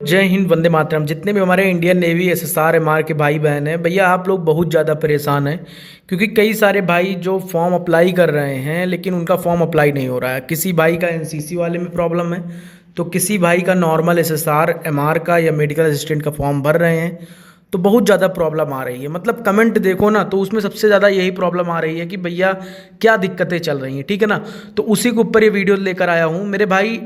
जय हिंद, वंदे मातरम। जितने भी हमारे इंडियन नेवी एसएसआर एमआर के भाई बहन हैं, भैया आप लोग बहुत ज़्यादा परेशान हैं क्योंकि कई सारे भाई जो फॉर्म अप्लाई कर रहे हैं लेकिन उनका फॉर्म अप्लाई नहीं हो रहा है। किसी भाई का एनसीसी वाले में प्रॉब्लम है तो किसी भाई का नॉर्मल एसएसआर एमआर का या मेडिकल असिस्टेंट का फॉर्म भर रहे हैं तो बहुत ज़्यादा प्रॉब्लम आ रही है। मतलब कमेंट देखो ना तो उसमें सबसे ज़्यादा यही प्रॉब्लम आ रही है कि भैया क्या दिक्कतें चल रही हैं, ठीक है ना। तो उसी के ऊपर ये वीडियो लेकर आया हूँ मेरे भाई।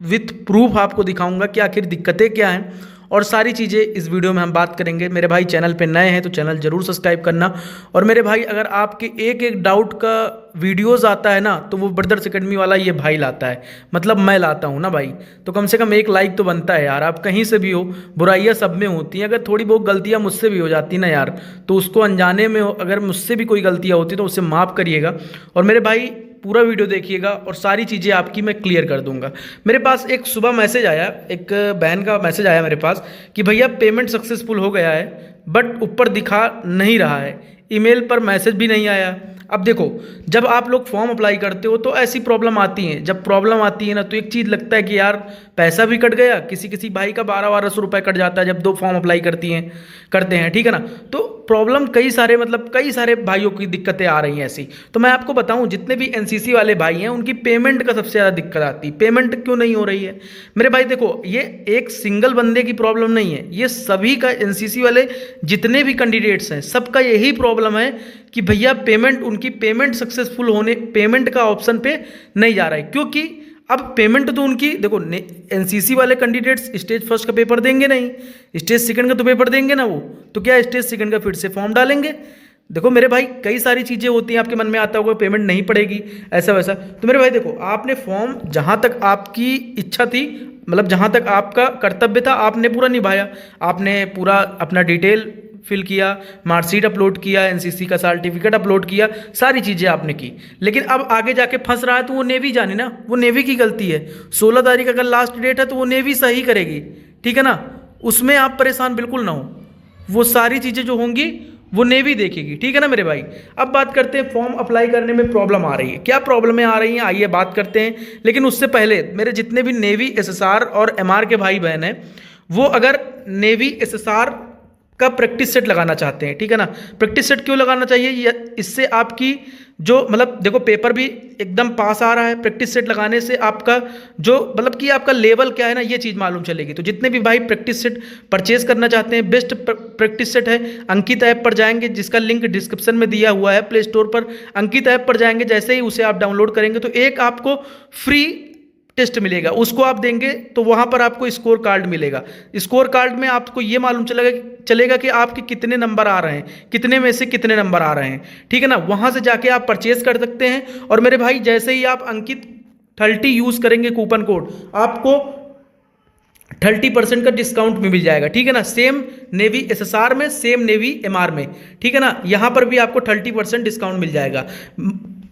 विथ प्रूफ आपको दिखाऊंगा कि आखिर दिक्कतें क्या हैं और सारी चीज़ें इस वीडियो में हम बात करेंगे। मेरे भाई चैनल पे नए हैं तो चैनल ज़रूर सब्सक्राइब करना। और मेरे भाई अगर आपके एक एक डाउट का वीडियोस आता है ना तो वो ब्रदर्स एकेडमी वाला ये भाई लाता है, मतलब मैं लाता हूँ ना भाई। तो कम से कम एक लाइक तो बनता है यार। आप कहीं से भी हो, बुराइयाँ सब में होती हैं। अगर थोड़ी बहुत गलतियाँ मुझसे भी हो जाती ना यार तो उसको अनजाने में अगर मुझसे भी कोई गलतियाँ होती तो उसे माफ़ करिएगा। और मेरे भाई पूरा वीडियो देखिएगा और सारी चीज़ें आपकी मैं क्लियर कर दूंगा। मेरे पास एक सुबह मैसेज आया, एक बहन का मैसेज आया मेरे पास कि भैया पेमेंट सक्सेसफुल हो गया है बट ऊपर दिखा नहीं रहा है, ईमेल पर मैसेज भी नहीं आया। अब देखो, जब आप लोग फॉर्म अप्लाई करते हो तो ऐसी प्रॉब्लम आती है। जब प्रॉब्लम आती है ना तो एक चीज़ लगता है कि यार पैसा भी कट गया, किसी किसी भाई का 1200 रुपये कट जाता है जब दो फॉर्म अप्लाई करते हैं, ठीक है ना। तो प्रॉब्लम कई सारे भाइयों की दिक्कतें आ रही हैं ऐसी। तो मैं आपको बताऊं, जितने भी एनसीसी वाले भाई हैं उनकी पेमेंट का सबसे ज़्यादा दिक्कत आती है। पेमेंट क्यों नहीं हो रही है मेरे भाई? देखो, ये एक सिंगल बंदे की प्रॉब्लम नहीं है, ये सभी का, एनसीसी वाले जितने भी कैंडिडेट्स हैं सबका यही प्रॉब्लम है कि भैया उनकी पेमेंट सक्सेसफुल होने, पेमेंट का ऑप्शन पे नहीं जा रहा है। क्योंकि अब पेमेंट तो उनकी, देखो एनसीसी वाले कैंडिडेट्स स्टेज फर्स्ट का पेपर देंगे नहीं, स्टेज सेकंड का तो पेपर देंगे ना वो, तो क्या स्टेज सेकंड का फिर से फॉर्म डालेंगे? देखो मेरे भाई, कई सारी चीज़ें होती हैं, आपके मन में आता होगा पेमेंट नहीं पड़ेगी ऐसा वैसा। तो मेरे भाई देखो, आपने फॉर्म जहाँ तक आपकी इच्छा थी, मतलब जहाँ तक आपका कर्तव्य था आपने पूरा निभाया। आपने पूरा अपना डिटेल फिल किया, मार्कशीट अपलोड किया, एनसीसी का सर्टिफिकेट अपलोड किया, सारी चीज़ें आपने की। लेकिन अब आगे जाके फंस रहा है तो वो नेवी जाने ना, वो नेवी की गलती है। 16 तारीख अगर लास्ट डेट है तो वो नेवी सही करेगी, ठीक है ना। उसमें आप परेशान बिल्कुल ना हो, वो सारी चीज़ें जो होंगी वो नेवी देखेगी, ठीक है ना मेरे भाई। अब बात करते हैं फॉर्म अप्लाई करने में प्रॉब्लम आ रही है, क्या प्रॉब्लमें आ रही हैं आइए बात करते हैं। लेकिन उससे पहले मेरे जितने भी नेवी एसएसआर और एमआर के भाई बहन हैं वो अगर नेवी एसएसआर का प्रैक्टिस सेट लगाना चाहते हैं, ठीक है ना। प्रैक्टिस सेट क्यों लगाना चाहिए? इससे आपकी जो, मतलब देखो, पेपर भी एकदम पास आ रहा है। प्रैक्टिस सेट लगाने से आपका जो, मतलब कि आपका लेवल क्या है ना, ये चीज़ मालूम चलेगी। तो जितने भी भाई प्रैक्टिस सेट परचेज करना चाहते हैं, बेस्ट प्रैक्टिस सेट है। अंकित ऐप पर जाएंगे, जिसका लिंक डिस्क्रिप्शन में दिया हुआ है, प्ले स्टोर पर अंकित ऐप पर जाएंगे, जैसे ही उसे आप डाउनलोड करेंगे तो एक आपको फ्री टेस्ट मिलेगा, उसको आप देंगे तो वहां पर आपको स्कोर कार्ड मिलेगा। स्कोर कार्ड में आपको ये मालूम चलेगा कि आपके कितने नंबर आ रहे हैं, कितने में से कितने नंबर आ रहे हैं, ठीक है ना। वहां से जाके आप परचेज कर सकते हैं। और मेरे भाई, जैसे ही आप अंकित 30 यूज करेंगे कूपन कोड, आपको 30% का डिस्काउंट में मिल जाएगा, ठीक है ना। सेम नेवी एसएसआर में, सेम नेवी एमआर में, ठीक है ना। यहां पर भी आपको 30% डिस्काउंट मिल जाएगा।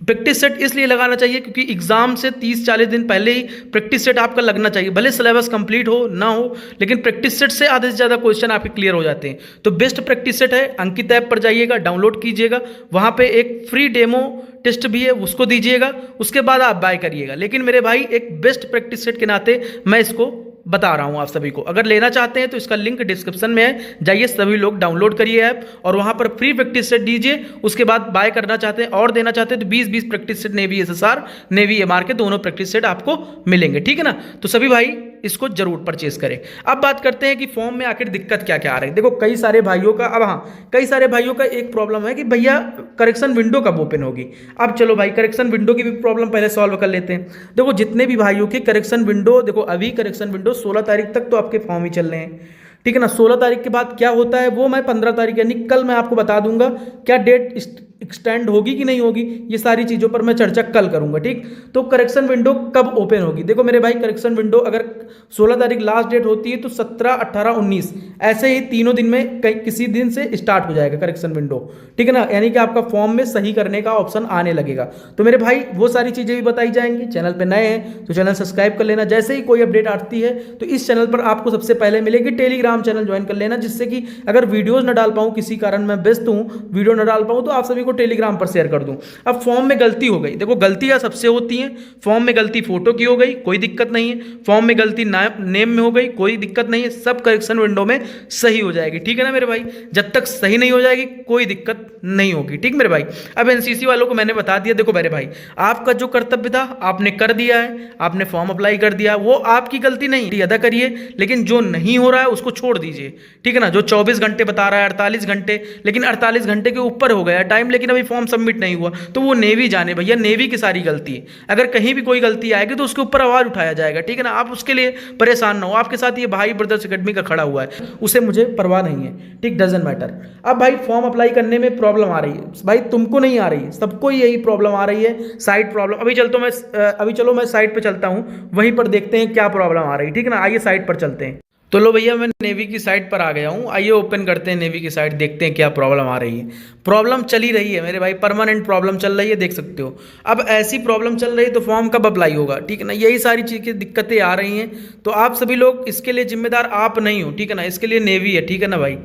प्रैक्टिस सेट इसलिए लगाना चाहिए क्योंकि एग्जाम से 30-40 दिन पहले ही प्रैक्टिस सेट आपका लगना चाहिए। भले सिलेबस कंप्लीट हो ना हो, लेकिन प्रैक्टिस सेट से आधे से ज़्यादा क्वेश्चन आपके क्लियर हो जाते हैं। तो बेस्ट प्रैक्टिस सेट है, अंकित ऐप पर जाइएगा, डाउनलोड कीजिएगा, वहाँ पे एक फ्री डेमो टेस्ट भी है, उसको दीजिएगा, उसके बाद आप बाय करिएगा। लेकिन मेरे भाई, एक बेस्ट प्रैक्टिस सेट के नाते मैं इसको बता रहा हूं आप सभी को। अगर लेना चाहते हैं तो इसका लिंक डिस्क्रिप्शन में है, जाइए सभी लोग डाउनलोड करिए ऐप और वहां पर फ्री प्रैक्टिस सेट दीजिए। उसके बाद बाय करना चाहते हैं और देना चाहते हैं तो 20-20 practice set navy SSR, navy MR के दोनों प्रैक्टिस सेट आपको मिलेंगे, ठीक है ना। तो सभी भाई इसको जरूर परचेज करें। अब बात करते हैं कि फॉर्म में आखिर दिक्कत क्या क्या आ रही है। देखो, कई सारे भाइयों का, अब हाँ, कई सारे भाइयों का एक प्रॉब्लम है कि भैया करेक्शन विंडो कब ओपन होगी। अब चलो भाई, करेक्शन विंडो की भी प्रॉब्लम पहले सॉल्व कर लेते हैं। देखो, जितने भी भाइयों के करेक्शन विंडो, देखो अभी करेक्शन विंडो 16 तारीख तक तो आपके फॉर्म ही चल रहे हैं, ठीक है ना। 16 तारीख के बाद क्या होता है वो मैं 15 तारीख यानी कल मैं आपको बता दूंगा। क्या डेट एक्सटेंड होगी कि नहीं होगी, ये सारी चीज़ों पर मैं चर्चा कल करूंगा, ठीक। तो करेक्शन विंडो कब ओपन होगी? देखो मेरे भाई, करेक्शन विंडो अगर 16 तारीख लास्ट डेट होती है तो 17, 18, 19 ऐसे ही तीनों दिन में किसी दिन से स्टार्ट हो जाएगा करेक्शन विंडो, ठीक है ना। यानी कि आपका फॉर्म में सही करने का ऑप्शन आने लगेगा। तो मेरे भाई, वो सारी चीज़ें भी बताई जाएंगी। चैनल पर नए हैं तो चैनल सब्सक्राइब कर लेना, जैसे ही कोई अपडेट आती है तो इस चैनल पर आपको सबसे पहले मिलेगी। टेलीग्राम चैनल ज्वाइन कर लेना, जिससे कि अगर वीडियोज़ न डाल पाऊँ, किसी कारण मैं व्यस्त हूँ, वीडियो न डाल पाऊँ, तो आप सभी को टेलीग्राम पर शेयर कर दूं। अब फॉर्म में गलती हो गई, देखो गलतियां सबसे होती हैं। फॉर्म में गलती फोटो की हो गई, कोई दिक्कत नहीं है। फॉर्म में गलती नेम में हो गई, कोई दिक्कत नहीं है। सब करेक्शन विंडो में सही हो जाएगी, ठीक है ना मेरे भाई। जब तक सही नहीं हो जाएगी कोई दिक्कत नहीं होगी, ठीक मेरे भाई। अब एनसीसी वालों को मैंने बता दिया, देखो मेरे भाई आपका जो कर्तव्य था आपने कर दिया है, आपने फॉर्म अप्लाई कर दिया, वो आपकी गलती नहीं, अदा करिए। लेकिन जो नहीं हो रहा है उसको छोड़ दीजिए, ठीक है ना। जो 24 घंटे बता रहा है 48 घंटे, लेकिन 48 घंटे के ऊपर हो गया टाइम, लेकिन अभी फॉर्म सबमिट नहीं हुआ, तो वो नेवी जाने भैया, नेवी की सारी गलती है। अगर कहीं भी कोई गलती आएगी तो उसके ऊपर आवाज उठाया जाएगा, ठीक है ना। आप उसके लिए परेशान ना हो। आपके साथ ये भाई ब्रदर्स एकेडमी का खड़ा हुआ है, उसे मुझे परवाह नहीं है, ठीक, डजंट मैटर। अब भाई फॉर्म अप्लाई करने में प्रॉब्लम आ रही है भाई, तुमको नहीं आ रही है, सबको यही प्रॉब्लम आ रही है, साइट प्रॉब्लम। अभी चलो मैं साइट पे चलता हूँ, वहीं पर देखते हैं क्या प्रॉब्लम आ रही है, ठीक है ना। आइए साइट पर चलते हैं। तो लो भैया मैं नेवी की साइट पर आ गया हूँ, आइए ओपन करते हैं नेवी की साइट, देखते हैं क्या प्रॉब्लम आ रही है। प्रॉब्लम चल ही रही है मेरे भाई, परमानेंट प्रॉब्लम चल रही है, देख सकते हो। अब ऐसी प्रॉब्लम चल रही है तो फॉर्म कब अप्लाई होगा, ठीक है ना। यही सारी चीज़ की दिक्कतें आ रही हैं, तो आप सभी लोग इसके लिए जिम्मेदार आप नहीं हो, ठीक है ना। इसके लिए नेवी है, ठीक है ना भाई।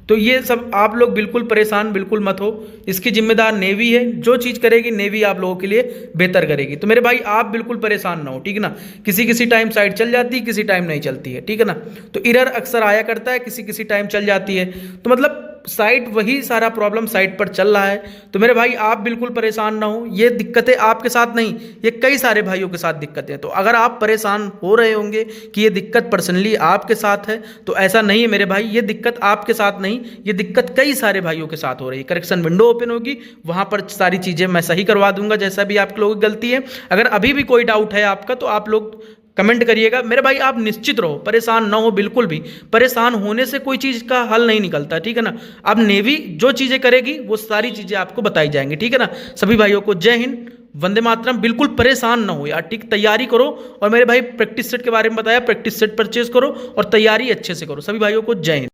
तो ये सब आप लोग बिल्कुल परेशान बिल्कुल मत हो, इसकी जिम्मेदार नेवी है। जो चीज़ करेगी नेवी आप लोगों के लिए बेहतर करेगी। तो मेरे भाई आप बिल्कुल परेशान ना हो, ठीक है ना। किसी किसी टाइम साइट चल जाती है, किसी टाइम नहीं चलती है, ठीक है ना। तो एरर अक्सर आया करता है, किसी किसी टाइम चल जाती है, तो मतलब साइट वही सारा प्रॉब्लम साइट पर चल रहा है। तो मेरे भाई आप बिल्कुल परेशान ना हो, ये दिक्कतें आपके साथ नहीं, ये कई सारे भाइयों के साथ दिक्कतें हैं। तो अगर आप परेशान हो रहे होंगे कि ये दिक्कत पर्सनली आपके साथ है, तो ऐसा नहीं है मेरे भाई, ये दिक्कत आपके साथ नहीं, ये दिक्कत कई सारे भाइयों के साथ हो रही है। करेक्शन विंडो ओपन होगी, वहां पर सारी चीज़ें मैं सही करवा दूंगा, जैसा भी आप लोगों की गलती है। अगर अभी भी कोई डाउट है आपका तो आप लोग कमेंट करिएगा मेरे भाई। आप निश्चित रहो, परेशान ना हो बिल्कुल भी। परेशान होने से कोई चीज़ का हल नहीं निकलता, ठीक है ना। अब नेवी जो चीज़ें करेगी वो सारी चीज़ें आपको बताई जाएंगी, ठीक है ना। सभी भाइयों को जय हिंद, वंदे मातरम। बिल्कुल परेशान ना हो यार, ठीक, तैयारी करो। और मेरे भाई प्रैक्टिस सेट के बारे में बताया, प्रैक्टिस सेट परचेज करो और तैयारी अच्छे से करो। सभी भाइयों को जय हिंद।